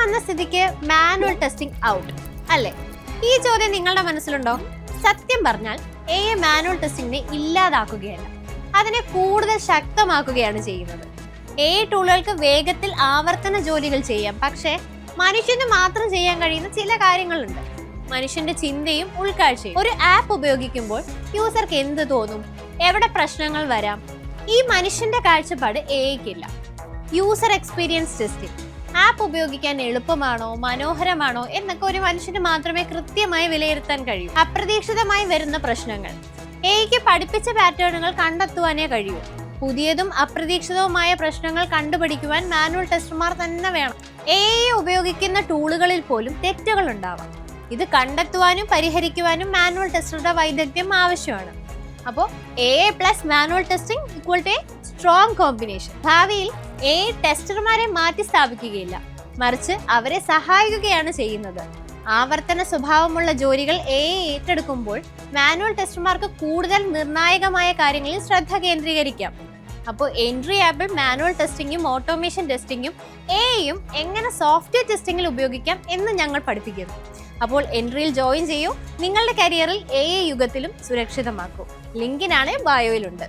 വന്ന സ്ഥിതിക്ക് manual testing out അല്ലേ? ഈ ചോദ്യം നിങ്ങളുടെ മനസ്സിലുണ്ടോ? സത്യം പറഞ്ഞാൽ AI മാനുവൽ ടെസ്റ്റിംഗിനെ ഇല്ലാതാക്കുകയല്ല, അതിനെ കൂടുതൽ ശക്തമാക്കുകയാണ് ചെയ്യുന്നത്. AI ടൂളുകൾക്ക് വേഗത്തിൽ ആവർത്തന ജോലികൾ ചെയ്യാം, പക്ഷേ മനുഷ്യന് മാത്രം ചെയ്യാൻ കഴിയുന്ന ചില കാര്യങ്ങളുണ്ട്. മനുഷ്യന്റെ ചിന്തയും ഉൾക്കാഴ്ചയും. ഒരു ആപ്പ് ഉപയോഗിക്കുമ്പോൾ യൂസർക്ക് എന്ത് തോന്നും, എവിടെ പ്രശ്നങ്ങൾ വരാം, ഈ മനുഷ്യന്റെ കാഴ്ചപ്പാട് AIക്കില്ല. User experience testing. ആപ്പ് ഉപയോഗിക്കാൻ എളുപ്പമാണോ മനോഹരമാണോ എന്നൊക്കെ ഒരു മനുഷ്യന് മാത്രമേ കൃത്യമായി വിലയിരുത്താൻ കഴിയൂ. അപ്രതീക്ഷിതമായി വരുന്ന പ്രശ്നങ്ങൾ AIക്ക് പഠിപ്പിച്ച പാറ്റേണുകൾ കണ്ടെത്തുവാനേ കഴിയൂ. പുതിയതും അപ്രതീക്ഷിതവുമായ പ്രശ്നങ്ങൾ കണ്ടുപിടിക്കുവാൻ മാനുവൽ ടെസ്റ്റർമാർ തന്നെ വേണം. AI ഉപയോഗിക്കുന്ന ടൂളുകളിൽ പോലും തെറ്റുകൾ ഉണ്ടാവാം. ഇത് കണ്ടെത്തുവാനും പരിഹരിക്കുവാനും മാനുവൽ ടെസ്റ്ററുടെ വൈദഗ്ധ്യം ആവശ്യമാണ്. അപ്പോൾ AI plus manual testing equal to strong combination. ഭാവിയിൽ AI ടെസ്റ്റർമാരെ മാറ്റി സ്ഥാപിക്കുകയില്ല, മറിച്ച് അവരെ സഹായിക്കുകയാണ് ചെയ്യുന്നത്. ആവർത്തന സ്വഭാവമുള്ള ജോലികൾ AI ഏറ്റെടുക്കുമ്പോൾ മാനുവൽ ടെസ്റ്റർമാർക്ക് കൂടുതൽ നിർണായകമായ കാര്യങ്ങളിൽ ശ്രദ്ധ കേന്ദ്രീകരിക്കാം. അപ്പോൾ എൻട്രി ആപ്പിൽ മാനുവൽ ടെസ്റ്റിങ്ങും ഓട്ടോമേഷൻ ടെസ്റ്റിങ്ങും AIയും എങ്ങനെ സോഫ്റ്റ്വെയർ ടെസ്റ്റിങ്ങിൽ ഉപയോഗിക്കാം എന്ന് ഞങ്ങൾ പഠിപ്പിക്കുന്നു. അപ്പോൾ എൻട്രിയിൽ ജോയിൻ ചെയ്യൂ, നിങ്ങളുടെ കരിയറിൽ AI യുഗത്തിലും സുരക്ഷിതമാക്കൂ. ലിങ്കിനാണ് ബയോയിലുണ്ട്.